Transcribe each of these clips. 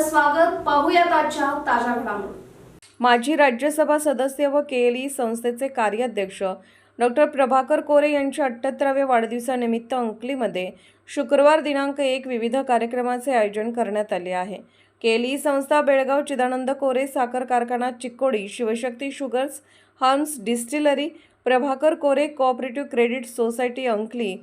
आपलं स्वागत. पाहूयात आजच्या ताज्या घडामोडी. माजी राज्यसभा सदस्य व केएलई संस्थेचे कार्याध्यक्ष डॉक्टर प्रभाकर कोरे यांच्या 78व्या वाढदिवसानिमित्त अंकलीमध्ये शुक्रवार दिनांक 1 विविध कार्यक्रमाचे आयोजन करण्यात आले आहे. केएलई संस्था बेळगाव, चिदानंद कोरे साखर कारखाना Chikkodi, Shivshakti sugars, Hermes distillery, Prabhakar कोरे cooperative credit society Ankali,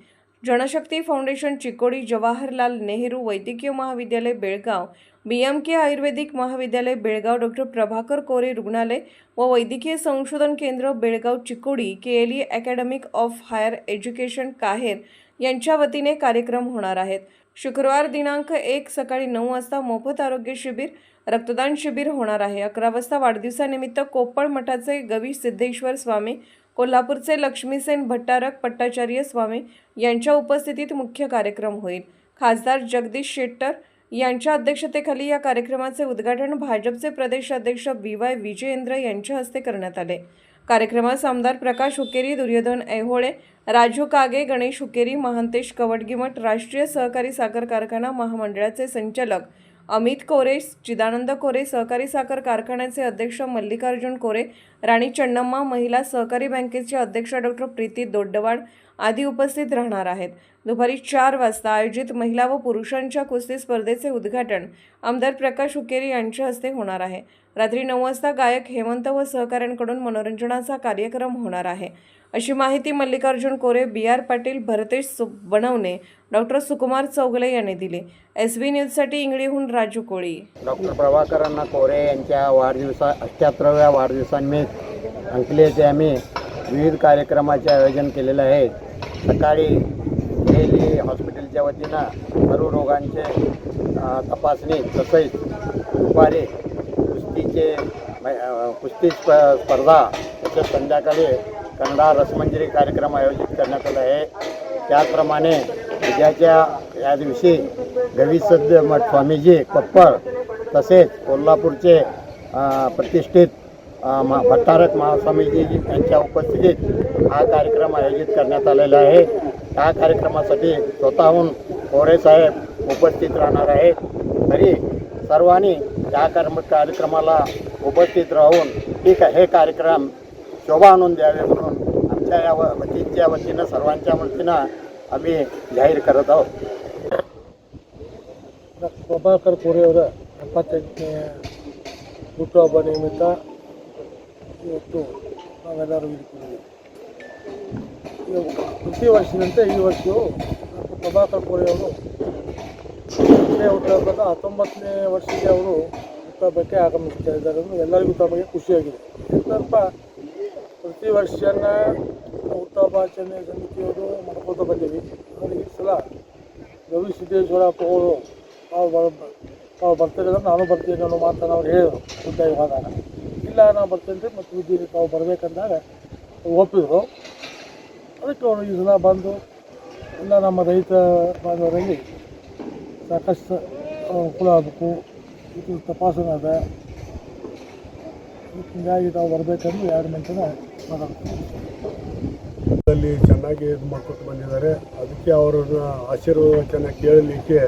Janshakti foundation Chikkodi, Jawaharlal Nehru वैद्यकीय महाविद्यालय बेळगाव, BMK आयुर्वेदिक महाविद्यालय बेळगाव, डॉक्टर प्रभाकर कोरे रुग्णालय व वैद्यकीय संशोधन केंद्र Belgaum Chikkodi, KLE academic of higher education KAHER यांच्या वतीने कार्यक्रम होणार आहेत. शुक्रवार दिनांक 1 सकाळी 9 वाजता मोफत आरोग्य शिबिर, रक्तदान शिबिर होणार आहे. 11 वाजता वाढदिवसानिमित्त कोप्पळ मठाचे गवी सिद्धेश्वर स्वामी, कोल्हापूरचे लक्ष्मीसेन भट्टारक पट्टाचार्य स्वामी यांच्या उपस्थितीत मुख्य कार्यक्रम होईल. खासदार जगदीश शेट्टर यांच्या अध्यक्षतेखाली या कार्यक्रमाचे उद्घाटन भाजपचे प्रदेश अध्यक्ष BY विजयेंद्र यांच्या हस्ते करण्यात आले. कार्यक्रमास आमदार प्रकाश हुक्केरी, दुर्योधन ऐहोळे, राजू कागे, गणेश हुक्केरी, महांतेश कवडगीमठ, राष्ट्रीय सहकारी साखर कारखाना महामंडळाचे संचालक अमित कोरे, चिदानंद कोरे, सहकारी साखर कारखान्याचे अध्यक्ष मल्लिकार्जुन कोरे, राणी चन्नम्मा, महिला सहकारी बँकेचे अध्यक्ष डॉक्टर प्रीती दोड्डवाड आदी उपस्थित राहणार आहेत. दुपारी 4 वाजता आयोजित महिला व पुरुषांच्या कुस्ती स्पर्धेचे उद्घाटन आमदार प्रकाश हुक्केरी यांच्या हस्ते होणार आहे. रात्री 9 वाजता गायक हेमंत व सहकाऱ्यांकडून मनोरंजनाचा कार्यक्रम होणार आहे, अशी माहिती मल्लिकार्जुन कोरे, BR पाटील, भरतेश बनवणे, डॉक्टर सुकुमार चौगले यांनी दिली. SB न्यूजसाठी इंगळीहून राजू कोळी. डॉक्टर प्रभाकरांना कोरे यांच्या 78व्या वाढदिवसानिमित्त अंकली येथे आम्ही विविध कार्यक्रमाचे आयोजन केलेले आहे. सकाळी केएलई हॉस्पिटलच्या वतीनं सर्व रोगांचे तपासणी, तसेच दुपारी कुस्ती स्पर्धा, तसेच संध्याकाळी कन्नडा रसमंजरी कार्यक्रम आयोजित करण्यात आला आहे. त्याचप्रमाणे उद्याच्या या दिवशी गविसिद्ध मठ स्वामीजी कोप्पळ, तसेच कोल्हापूरचे प्रतिष्ठित भट्टारक महास्वामीजी यांच्या उपस्थितीत हा कार्यक्रम आयोजित करण्यात आलेला आहे. या कार्यक्रमासाठी स्वतःहून कोरे साहेब उपस्थित राहणार आहेत. तरी सर्वांनी या कार्यक्रमाला उपस्थित राहून हे कार्यक्रम शोभा आणून द्यावे म्हणून आमच्या या वतीच्या वतीनं सर्वांच्या वतीनं आम्ही जाहीर करत आहोत. ಪ್ರಭಾಕರ್ ಕೋರೆ ಅವರ 78ನೇ ಹುಟ್ಟುಹಬ್ಬ ನಿಮಿತ್ತ ಇವತ್ತು ನಾವೆಲ್ಲರೂ ಇರ್ತೀವಿ. ಪ್ರತಿ ವರ್ಷದಂತೆ ಈ ವರ್ಷವೂ ಪ್ರಭಾಕರ್ ಕೋರೆ ಅವರು ಹುಟ್ಟುಹಬ್ಬದ 19ನೇ ವರ್ಷಕ್ಕೆ ಅವರು ಹುಟ್ಟುಹಬ್ಬಕ್ಕೆ ಆಗಮಿಸ್ತಾ ಇದ್ದಾರೆ. ಎಲ್ಲರಿಗೂ ತಮಗೆ ಖುಷಿಯಾಗಿದೆ. ಸ್ವಲ್ಪ ಪ್ರತಿ ವರ್ಷನ ಹುಟ್ಟುಹಬ್ಬಾಚರಣೆ ಸಮಿತಿಯವರು ಮಾಡ್ಕೋತಾ ಬಂದೀವಿ. ಆದರೆ ಈ ಸಲ ಗವಿ ಸಿದ್ದೇಶ್ವರಪ್ಪ ಅವರು ತಾವು ಬರ್ತಾರೆ, ನಾನು ಬರ್ತೀನಿ ಅನ್ನೋ ಮಾತನ್ನು ಅವ್ರು ಹೇಳಿದರು. ಉದ್ಯೋಗ ಹೋದಾಗ ಇಲ್ಲ ನಾವು ಬರ್ತೇನೆ ಮತ್ತು ವಿದ್ಯೆ ತಾವು ಬರಬೇಕಂದಾಗ ಒಪ್ಪಿದ್ರು. ಅದಕ್ಕೆ ಅವರು ಈ ಸಲ ಬಂದು ಎಲ್ಲ ನಮ್ಮ ರೈತ ಬಾಂಧವರಲ್ಲಿ ಸಾಕಷ್ಟು ಅನುಕೂಲ ಆಗಬೇಕು, ಇದು ತಪಾಸಣೆ ಅದ, ಹೀಗಾಗಿ ತಾವು ಬರಬೇಕಂದು 2 ಮಂದಿನ ಮಾತಾಡ್ತೀವಿ. ಚೆನ್ನಾಗಿ ಇದು ಮಾಡ್ಕೊಟ್ಟು ಬಂದಿದ್ದಾರೆ. ಅದಕ್ಕೆ ಅವರನ್ನ ಆಶೀರ್ವಚನ ಕೇಳಲಿಕ್ಕೆ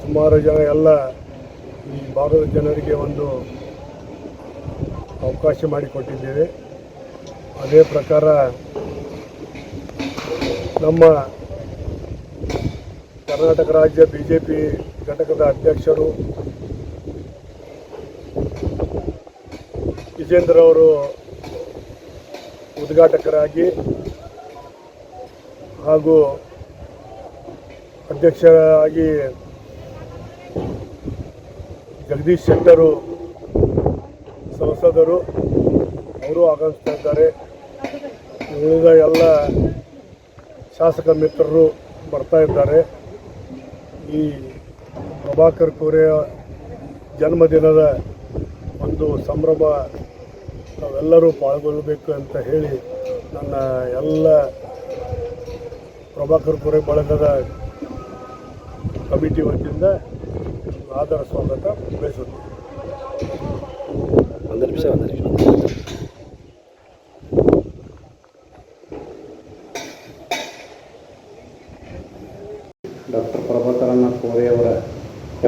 ಸುಮಾರು ಜನ ಎಲ್ಲ ಈ ಭಾಗದ ಜನರಿಗೆ ಒಂದು ಅವಕಾಶ ಮಾಡಿಕೊಟ್ಟಿದ್ದೇವೆ. ಅದೇ ಪ್ರಕಾರ ನಮ್ಮ ಕರ್ನಾಟಕ ರಾಜ್ಯ BJP ಘಟಕದ ಅಧ್ಯಕ್ಷರು ವಿಜೇಂದ್ರ ಅವರು ಉದ್ಘಾಟಕರಾಗಿ ಹಾಗೂ ಅಧ್ಯಕ್ಷರಾಗಿ ಜಗದೀಶ್ ಶೆಟ್ಟರು ಸಂಸದರು ಅವರು ಆಗಮಿಸ್ತಾ ಇದ್ದಾರೆ. ಉಳಿದ ಎಲ್ಲ ಶಾಸಕ ಮಿತ್ರರು ಬರ್ತಾ ಇದ್ದಾರೆ. ಈ ಪ್ರಭಾಕರ್ ಕೋರೆಯ ಜನ್ಮದಿನದ ಒಂದು ಸಂಭ್ರಮ ನಾವೆಲ್ಲರೂ ಪಾಲ್ಗೊಳ್ಳಬೇಕು ಅಂತ ಹೇಳಿ ನನ್ನ ಎಲ್ಲ ಪ್ರಭಾಕರ್ ಕೋರೆ ಬಳಗದ ಕಮಿಟಿ ವತಿಯಿಂದ ಆದರ ಸ್ವಾಗತ ಬಯಸುತ್ತೇನೆ. ಡಾಕ್ಟರ್ ಪ್ರಭಾಕರಣ್ಣ ಕೋರೆಯವರ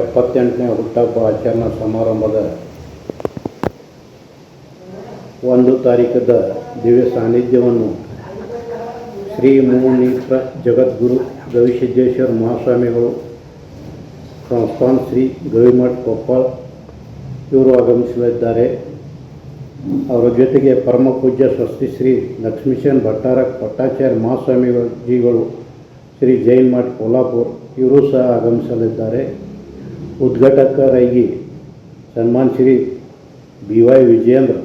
78ನೇ ಹುಟ್ಟುಹಬ್ಬ ಆಚರಣಾ ಸಮಾರಂಭದ 1 ತಾರೀಕದ ದಿವ್ಯ ಸಾನ್ನಿಧ್ಯವನ್ನು ಶ್ರೀ ಮುನೀಂದ್ರ ಜಗದ್ಗುರು ಗವಿಸಿದ್ದೇಶ್ವರ ಮಹಾಸ್ವಾಮಿಗಳು ಸಂಸ್ಥಾನ ಶ್ರೀ ಗವಿಮಠ ಕೊಪ್ಪಳ ಇವರು ಆಗಮಿಸಲಿದ್ದಾರೆ. ಅವರ ಜೊತೆಗೆ ಪರಮ ಪೂಜ್ಯ ಸ್ವಸ್ತಿ ಶ್ರೀ ಲಕ್ಷ್ಮೀಶನ್ ಭಟ್ಟಾರ ಪಟ್ಟಾಚಾರ್ಯ ಮಹಾಸ್ವಾಮಿಗಳು ಶ್ರೀ ಜೈನ್ ಮಠ ಕೋಲ್ಹಾಪುರ ಇವರು ಸಹ ಆಗಮಿಸಲಿದ್ದಾರೆ. ಉದ್ಘಾಟಕರಾಗಿ ಸನ್ಮಾನ್ ಶ್ರೀ BY ವಿಜಯೇಂದ್ರ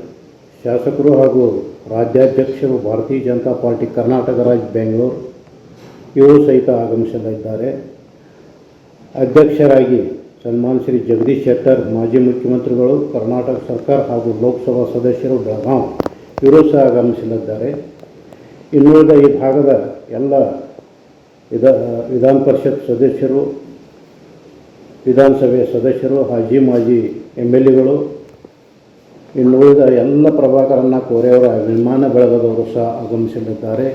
ಶಾಸಕರು ಹಾಗೂ ರಾಜ್ಯಾಧ್ಯಕ್ಷರು ಭಾರತೀಯ ಜನತಾ ಪಾರ್ಟಿ ಕರ್ನಾಟಕ ರಾಜ್ಯ ಬೆಂಗಳೂರು ಇವರು ಸಹಿತ ಆಗಮಿಸಲಿದ್ದಾರೆ. ಅಧ್ಯಕ್ಷರಾಗಿ ಸನ್ಮಾನ್ ಶ್ರೀ ಜಗದೀಶ್ ಶೆಟ್ಟರ್ ಮಾಜಿ ಮುಖ್ಯಮಂತ್ರಿಗಳು ಕರ್ನಾಟಕ ಸರ್ಕಾರ ಹಾಗೂ ಲೋಕಸಭಾ ಸದಸ್ಯರು ಬೆಳಗಾವಿ ಇವರು ಸಹ ಆಗಮಿಸಲಿದ್ದಾರೆ. ಇನ್ನುಳಿದ ಈ ಭಾಗದ ಎಲ್ಲ ವಿಧಾನ ಪರಿಷತ್ ಸದಸ್ಯರು, ವಿಧಾನಸಭೆಯ ಸದಸ್ಯರು, ಮಾಜಿ MLAಗಳು, ಇನ್ನುಳಿದ ಎಲ್ಲ ಪ್ರಭಾಕರಣ್ಣ ಕೋರೆಯವರ ಅಭಿಮಾನ ಬಳಗದವರು ಸಹ ಆಗಮಿಸಲಿದ್ದಾರೆ.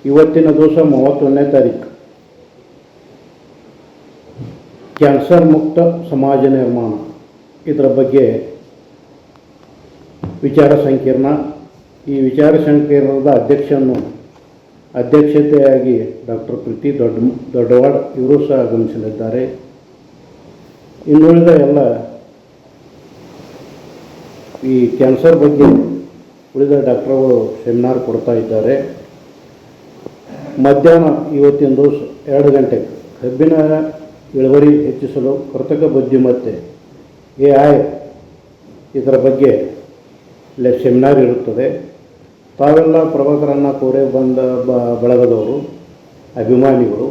ಇವತ್ತಿನ ದಿವಸ 31ನೇ ತಾರೀಕು ಕ್ಯಾನ್ಸರ್ ಮುಕ್ತ ಸಮಾಜ ನಿರ್ಮಾಣ ಇದರ ಬಗ್ಗೆ ವಿಚಾರ ಸಂಕಿರಣ. ಈ ವಿಚಾರ ಸಂಕಿರಣದ ಅಧ್ಯಕ್ಷತೆಯಾಗಿ ಡಾಕ್ಟರ್ ಪ್ರೀತಿ ದೊಡ್ಡವಾಡ್ ಇವರು ಸಹ ಆಗಮಿಸಲಿದ್ದಾರೆ. ಇನ್ನುಳಿದ ಎಲ್ಲ ಈ ಕ್ಯಾನ್ಸರ್ ಬಗ್ಗೆ ಉಳಿದ ಡಾಕ್ಟರ್ಗಳು ಸೆಮಿನಾರ್ ಕೊಡ್ತಾ ಇದ್ದಾರೆ. ಮಧ್ಯಾಹ್ನ ಇವತ್ತಿನ ದಿವಸ 2 ಗಂಟೆಗೆ ಕಬ್ಬಿನ ಇಳುವರಿ ಹೆಚ್ಚಿಸಲು ಕೃತಕ ಬುದ್ಧಿಮತ್ತೆ AI ಇದರ ಬಗ್ಗೆ ಸೆಮಿನಾರ್ ಇರುತ್ತದೆ. ತಾವೆಲ್ಲ ಪ್ರಭಾಕರಣ್ಣ ಕೋರೆ ಬಳಗದವರು, ಅಭಿಮಾನಿಗಳು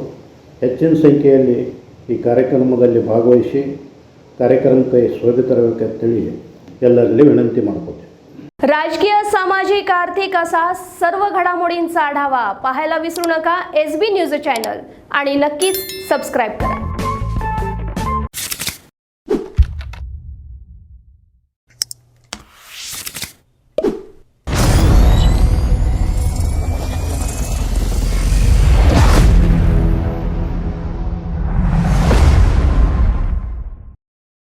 ಹೆಚ್ಚಿನ ಸಂಖ್ಯೆಯಲ್ಲಿ ಈ ಕಾರ್ಯಕ್ರಮದಲ್ಲಿ ಭಾಗವಹಿಸಿ ಕಾರ್ಯಕ್ರಮಕ್ಕೆ ಶೋಭೆ ತರಬೇಕಂತೇಳಿ ಎಲ್ಲರಲ್ಲಿ विनंती ಮಾಡ್ಕೊತೀನಿ. राजकीय, सामाजिक, आर्थिक असा सर्व घडामोडींचा आढावा पाहायला विसरू नका SB न्यूज चॅनल आणि नक्कीच सबस्क्राईब करा.